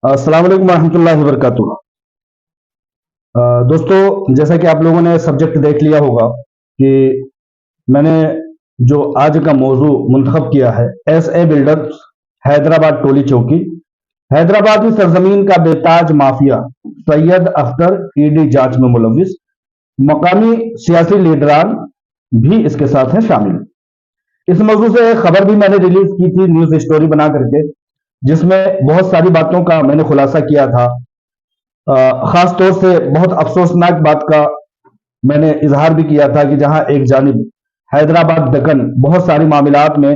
السلام علیکم ورحمۃ اللہ وبرکاتہ۔ دوستو، جیسا کہ آپ لوگوں نے سبجیکٹ دیکھ لیا ہوگا کہ میں نے جو آج کا موضوع منتخب کیا ہے، S A builder Hyderabad Toli Chowki, Hyderabad کی سرزمین کا بے تاج مافیا سید اختر ای ڈی جانچ میں ملوث، مقامی سیاسی لیڈران بھی اس کے ساتھ ہیں شامل۔ اس موضوع سے ایک خبر بھی میں نے ریلیز کی تھی نیوز اسٹوری بنا کر کے، جس میں بہت ساری باتوں کا میں نے خلاصہ کیا تھا۔ خاص طور سے بہت افسوسناک بات کا میں نے اظہار بھی کیا تھا کہ جہاں ایک جانب حیدرآباد دکن بہت ساری معاملات میں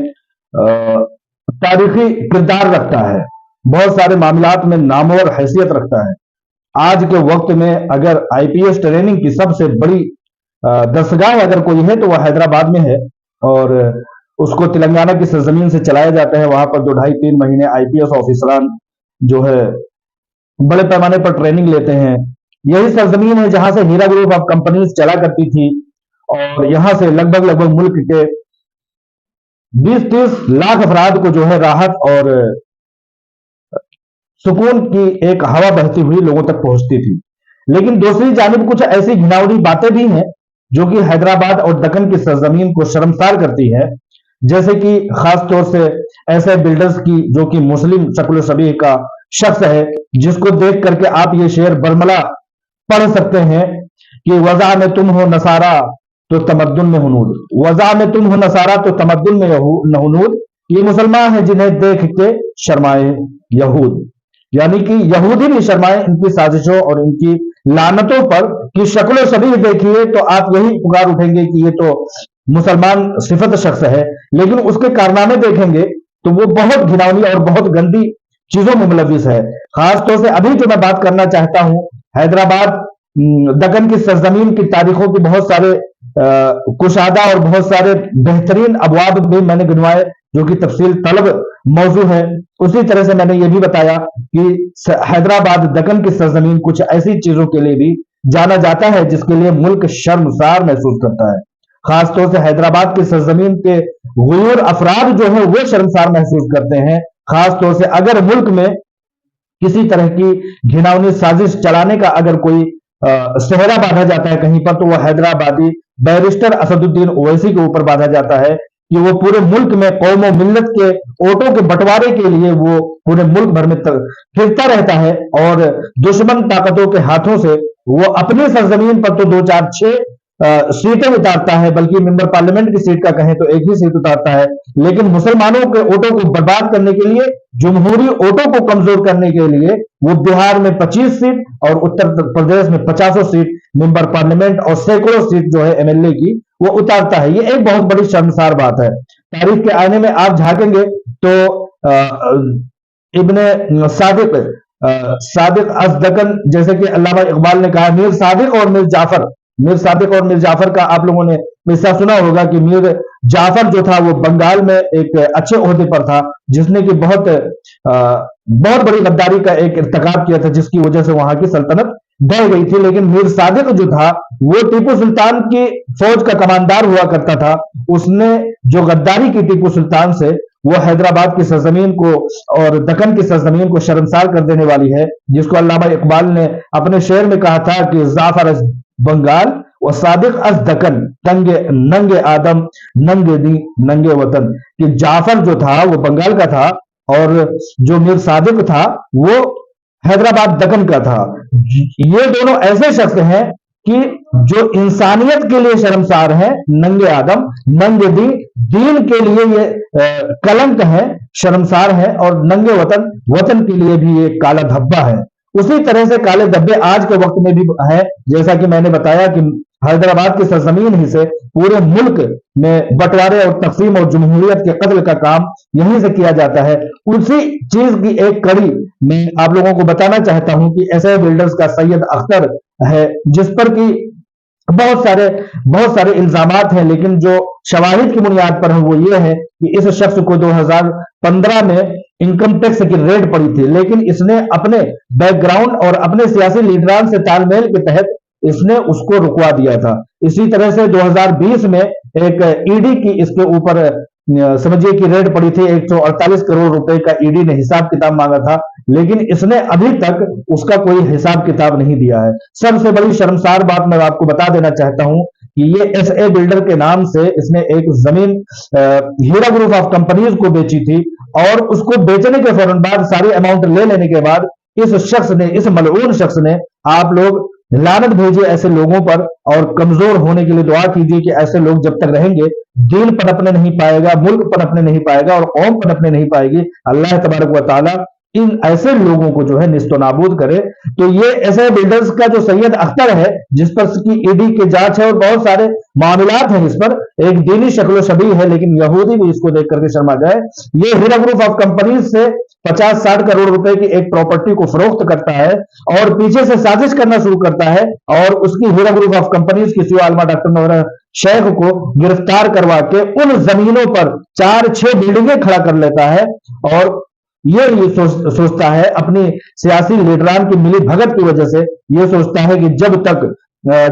تاریخی کردار رکھتا ہے، بہت سارے معاملات میں نامور حیثیت رکھتا ہے۔ آج کے وقت میں اگر آئی پی ایس ٹریننگ کی سب سے بڑی دستگاہ اگر کوئی ہے تو وہ حیدرآباد میں ہے، اور اس کو تلنگانہ کی سرزمین سے چلایا جاتا ہے۔ وہاں پر 2 ڈھائی 3 مہینے آئی پی ایس آفیسران جو ہے بڑے پیمانے پر ٹریننگ لیتے ہیں۔ یہی سرزمین ہے جہاں سے ہیرا گروپ آف کمپنیز چلا کرتی تھی، اور یہاں سے لگ بھگ ملک کے 20-30 لاکھ افراد کو جو ہے راحت اور سکون کی ایک ہوا بہتی ہوئی لوگوں تک پہنچتی تھی۔ لیکن دوسری جانب کچھ ایسی گھناؤنی باتیں بھی ہیں جو کہ حیدرآباد اور دکن کی سرزمین کو شرمسار کرتی ہے، جیسے کہ خاص طور سے ایسے بلڈرز کی جو کہ مسلم شکل و شبیہ کا شخص ہے، جس کو دیکھ کر کے آپ یہ شعر برملا پڑھ سکتے ہیں کہ وضع میں تم ہو نصارا تو تمدن میں ہنود، وضع میں تم ہو نصارا تو تمدن میں ہنود، یہ مسلمان ہیں جنہیں دیکھ کے شرمائے یہود، یعنی کہ یہودی بھی شرمائے ان کی سازشوں اور ان کی لعنتوں پر کہ شکل و شبیہ دیکھیے تو آپ یہی پکار اٹھیں گے کہ یہ تو مسلمان صفت شخص ہے، لیکن اس کے کارنامے دیکھیں گے تو وہ بہت گھناؤنی اور بہت گندی چیزوں میں ملوث ہے۔ خاص طور سے ابھی جو میں بات کرنا چاہتا ہوں، حیدرآباد دکن کی سرزمین کی تاریخوں کے بہت سارے کشادہ اور بہت سارے بہترین ابواب بھی میں نے گنوائے جو کہ تفصیل طلب موضوع ہے۔ اسی طرح سے میں نے یہ بھی بتایا کہ حیدرآباد دکن کی سرزمین کچھ ایسی چیزوں کے لیے بھی جانا جاتا ہے جس کے لیے ملک شرمسار محسوس کرتا ہے۔ خاص طور سے حیدرآباد کی سرزمین کے غیور افراد جو ہیں وہ شرمسار محسوس کرتے ہیں، خاص طور سے اگر ملک میں کسی طرح کی گھناؤنی سازش چلانے کا اگر کوئی صحرا باندھا جاتا ہے کہیں پر، تو وہ حیدرآبادی بیرسٹر اسد الدین اویسی کے اوپر باندھا جاتا ہے کہ وہ پورے ملک میں قوم و ملت کے ووٹوں کے بٹوارے کے لیے وہ پورے ملک بھر میں پھرتا رہتا ہے، اور دشمن طاقتوں کے ہاتھوں سے وہ اپنی سرزمین پر تو 2 4 6 سیٹیں اتارتا ہے، بلکہ ممبر پارلیمنٹ کی سیٹ کا کہیں تو ایک ہی سیٹ اتارتا ہے، لیکن مسلمانوں کے ووٹوں کو برباد کرنے کے لیے، جمہوری ووٹوں کو کمزور کرنے کے لیے وہ بہار میں 25 سیٹ اور اتر پردیش میں 50 سیٹ ممبر پارلیمنٹ اور سینکڑوں سیٹ جو ہے ایم ایل اے کی وہ اتارتا ہے۔ یہ ایک بہت بڑی شرمسار بات ہے۔ تاریخ کے آئینے میں آپ جھانکیں گے تو ابن صادق از دکن، جیسے کہ علامہ اقبال نے کہا، میر صادق اور میر جعفر کا آپ لوگوں نے قصہ سنا ہوگا کہ میر جعفر جو تھا وہ بنگال میں ایک اچھے عہدے پر تھا، جس نے کہ بہت بڑی غداری کا ایک ارتکاب کیا تھا، جس کی وجہ سے وہاں کی سلطنت ڈہ گئی تھی۔ لیکن میر صادق جو تھا وہ ٹیپو سلطان کی فوج کا کماندار ہوا کرتا تھا، اس نے جو غداری کی ٹیپو سلطان سے، وہ حیدرآباد کی سرزمین کو اور دکن کی سرزمین کو شرمسار کر دینے والی ہے، جس کو علامہ اقبال نے اپنے شعر میں کہا تھا کہ جعفر از بنگال و صادق از دکن، ننگ آدم ننگ دی ننگ وطن، کہ جعفر جو تھا وہ بنگال کا تھا اور جو میر صادق تھا وہ حیدرآباد دکن کا تھا۔ یہ دونوں ایسے شخص ہیں کہ جو انسانیت کے لیے شرمسار ہیں، ننگ آدم ننگ دین کے لیے یہ کلنک ہے، شرمسار ہے، اور ننگ وطن کے لیے بھی یہ کالا دھبا ہے۔ اسی طرح سے کالے دھبے آج کے وقت میں بھی ہے، جیسا کہ میں نے بتایا کہ حیدرآباد کی سرزمین ہی سے پورے ملک میں بٹوارے اور تقسیم اور جمہوریت کے قتل کا کام یہیں سے کیا جاتا ہے۔ اسی چیز کی ایک کڑی میں آپ لوگوں کو بتانا چاہتا ہوں کہ ایسے بلڈرز کا سید اختر ہے، جس پر کہ بہت سارے الزامات ہیں، لیکن جو شواہد کی بنیاد پر ہے وہ یہ ہے کہ اس شخص کو 2015 میں انکم ٹیکس کی ریڈ پڑی تھی، لیکن اس نے اپنے بیک گراؤنڈ اور اپنے سیاسی لیڈران سے تال میل کے تحت اس نے اس کو رکوا دیا تھا۔ اسی طرح سے 2020 میں ایک ای ڈی کی اس کے اوپر समझिए कि रेड पड़ी थी, 148 करोड़ रुपए का ईडी ने हिसाब किताब मांगा था, लेकिन इसने अभी तक उसका कोई हिसाब किताब नहीं दिया है। सबसे बड़ी शर्मसार बात मैं आपको बता देना चाहता हूं कि ये एसए बिल्डर के नाम से इसने एक जमीन हीरा ग्रुप ऑफ कंपनीज को बेची थी, और उसको बेचने के फौरन बाद सारे अमाउंट ले लेने के बाद इस शख्स ने, इस मलऊन शख्स ने, आप लोग लानत भेजिए ऐसे लोगों पर, और कमजोर होने के लिए दुआ कीजिए कि ऐसे लोग जब तक रहेंगे दीन पनपने नहीं पाएगा, मुल्क पनपने नहीं पाएगा और कौम पनपने नहीं पाएगी। अल्लाह तबारक व तआला इन ऐसे लोगों को जो है निस्तो नाबूद करे। तो ये ऐसे बिल्डर्स का जो सैयद अख्तर है, जिस पर की ईडी की जांच है और बहुत सारे मामलात हैं इस पर, एक दीनी शक्लो शबी है, लेकिन यहूदी भी इसको देख करके शर्मा जाए। ये हीरा ग्रुप ऑफ कंपनीज से 50-60 करोड़ रुपए की एक प्रॉपर्टी को फरोख्त करता है और पीछे से साजिश करना शुरू करता है, और उसकी हीरा ग्रुप ऑफ कंपनीज की सीईओ आलमा डॉक्टर नौरा शेख को गिरफ्तार करवा के उन जमीनों पर 4-6 बिल्डिंगें खड़ा कर लेता है, और ये सोचता है अपनी सियासी लीडरान की मिली भगत की वजह से, ये सोचता है कि जब तक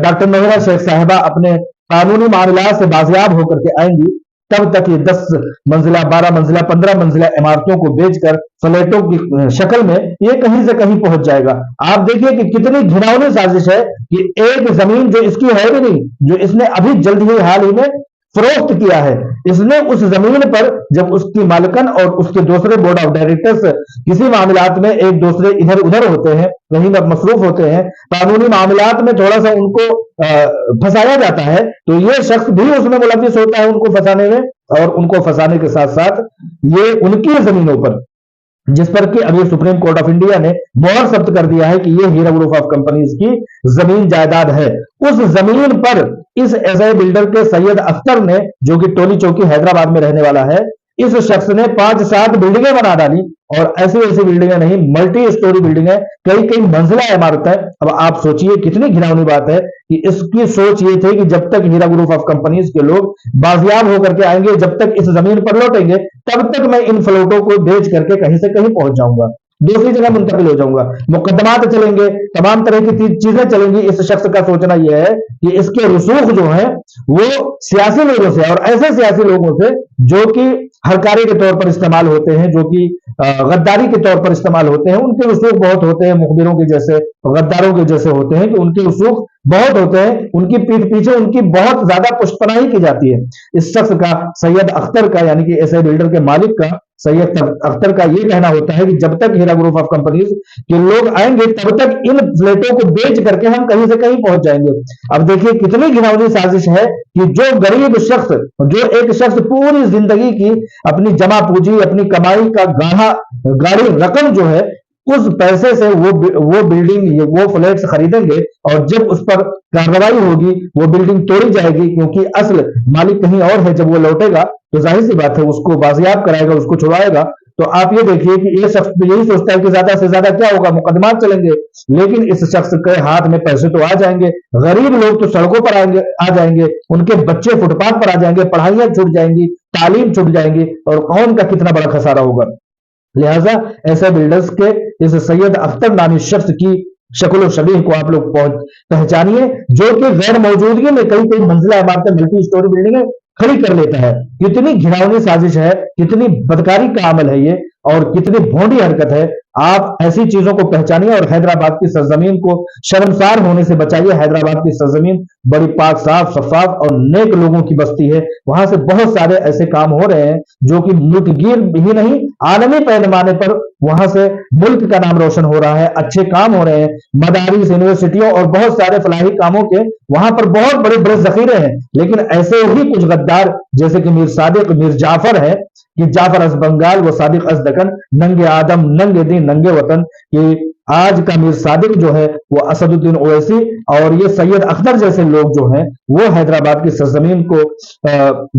डॉक्टर नौरा शेख साहिबा अपने कानूनी मामला से बाजियाब होकर के आएंगी, तब तक ये 10 मंजिला, 12 मंजिला, 15 मंजिला इमारतों को बेचकर फ्लैटों की शक्ल में ये कहीं से कहीं पहुंच जाएगा। आप देखिए कि कितनी घिनौनी साजिश है कि एक जमीन जो इसकी है भी नहीं, जो इसने अभी जल्द ही हाल ही में फरोख्त किया है, इसने उस जमीन पर जब उसकी मालिकन और उसके दूसरे बोर्ड ऑफ डायरेक्टर्स किसी मामलात में एक दूसरे इधर उधर होते हैं, कहीं मसरूफ होते हैं, कानूनी मामलात में थोड़ा सा उनको फंसाया जाता है, तो ये शख्स भी उसमें मुलविस होता है उनको फंसाने में, और उनको फंसाने के साथ साथ ये उनकी जमीनों पर, जिस पर कि अभी सुप्रीम कोर्ट ऑफ इंडिया ने मोहर जब्त कर दिया है कि ये हीरा ग्रुप ऑफ कंपनीज की जमीन जायदाद है, उस जमीन पर इस एसआई बिल्डर के सैयद अख्तर ने, जो कि टोली चौकी हैदराबाद में रहने वाला है, इस शख्स ने 5-7 बिल्डिंगें बना डाली, और ऐसी ऐसी बिल्डिंगें नहीं, मल्टी स्टोरी बिल्डिंगें, कई कई मंजिला इमारत है। अब आप सोचिए कितनी घिनौनी बात है कि इसकी सोच ये थी कि जब तक हीरा ग्रुप ऑफ कंपनीज के लोग बाजियाब होकर के आएंगे, जब तक इस जमीन पर लौटेंगे, तब तक मैं इन फ्लैटों को बेच करके कहीं से कहीं पहुंच जाऊंगा, दूसरी जगह मुंतकिल हो जाऊंगा, मुकदमात चलेंगे, तमाम तरह की चीजें चलेंगी। इस शख्स का सोचना यह है कि इसके रसूख जो है वो सियासी लोगों से, और ऐसे सियासी लोगों से जो कि हरकारी के तौर पर इस्तेमाल होते हैं, जो कि गद्दारी के तौर पर इस्तेमाल होते हैं, उनके रसूख बहुत होते हैं, मुखबिरों के जैसे, गद्दारों के जैसे होते हैं कि उनके रसूख बहुत होते हैं, उनकी पीठ पीछे उनकी बहुत ज्यादा पुष्टपनाही की जाती है। इस शख्स का, सैयद अख्तर का, यानी कि एसआई बिल्डर के मालिक का, सैयद अख्तर का यह कहना होता है कि जब तक हीरा ग्रुप ऑफ कंपनीज के लोग आएंगे, तब तक इन फ्लैटों को बेच करके हम कहीं से कहीं पहुंच जाएंगे। अब देखिए कितनी घिनौनी साजिश है कि जो गरीब शख्स, जो एक शख्स पूरी जिंदगी की अपनी जमा पूंजी, अपनी कमाई का गाढ़ी रकम जो है, उस पैसे से वो बिल्डिंग, वो फ्लैट्स खरीदेंगे, और जब उस पर कार्रवाई होगी वो बिल्डिंग तोड़ी जाएगी, क्योंकि असल मालिक कहीं और है। जब वो लौटेगा तो जाहिर सी बात है उसको बाजियाब कराएगा, उसको छुड़ाएगा। तो आप ये देखिए कि ये शख्स यही सोचता है कि ज्यादा से ज्यादा क्या होगा, मुकदमात चलेंगे, लेकिन इस शख्स के हाथ में पैसे तो आ जाएंगे, गरीब लोग तो सड़कों पर आ जाएंगे, उनके बच्चे फुटपाथ पर आ जाएंगे, पढ़ाइयां छूट जाएंगी, तालीम छूट जाएंगी, और कौन का कितना बड़ा खसारा होगा। लिहाजा ऐसे बिल्डर्स के इस सैयद अख्तर नामी शख्स की शक्ल शबीह को आप लोग पहचानिए, जो कि गैर मौजूदगी में कई कई मंजिला इमारतें, मल्टी स्टोरी बिल्डिंगें खड़ी कर लेता है। कितनी घिनौनी साजिश है, कितनी बदकारी का अमल है ये, और कितनी भोंडी हरकत है। आप ऐसी चीजों को पहचानिए और हैदराबाद की सरजमीन को शर्मसार होने से बचाइए। हैदराबाद की सरजमीन बड़ी पाक साफ शफाफ और नेक लोगों की बस्ती है, वहां से बहुत सारे ऐसे काम हो रहे हैं जो कि मुल्कगीर ही नहीं, आलमी पैमाने पर वहां से मुल्क का नाम रोशन हो रहा है, अच्छे काम हो रहे हैं, मदारिस, यूनिवर्सिटियों और बहुत सारे फलाही कामों के वहां पर बहुत बड़े बड़े जखीरे हैं। लेकिन ऐसे ही कुछ गद्दार जैसे कि मीर सादिक, मीर जाफर है, कि जाफर अज बंगाल, वो सादिक अज दकन, नंगे आदम, नंगे दीन, नंगे वतन, कि आज का मीर सादिक जो है वो असदुद्दीन ओवैसी, और ये सैयद अख्तर जैसे लोग जो हैं वो हैदराबाद की सरजमीन को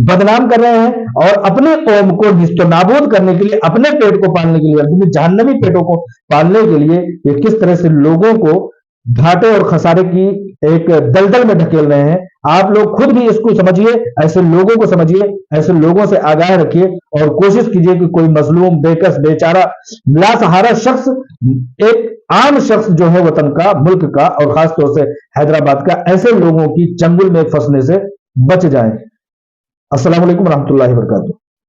बदनाम कर रहे हैं, और अपने कौम को निस्तो नाबूद करने के लिए, अपने पेट को पालने के लिए, अपने जहन्नमी पेटों को पालने के लिए ये किस तरह से लोगों को घाटे और खसारे की एक दलदल में ढकेल रहे हैं। आप लोग खुद भी इसको समझिए, ऐसे लोगों को समझिए, ऐसे लोगों से आगाह रखिए, और कोशिश कीजिए कि कोई मजलूम, बेकस, बेचारा, लासहारा शख्स, एक आम शख्स जो है वतन का, मुल्क का, और खासतौर से हैदराबाद का, ऐसे लोगों की चंगुल में फंसने से बच जाए। अस्सलाम वालेकुम रहमतुल्लाहि व बरकातुहू।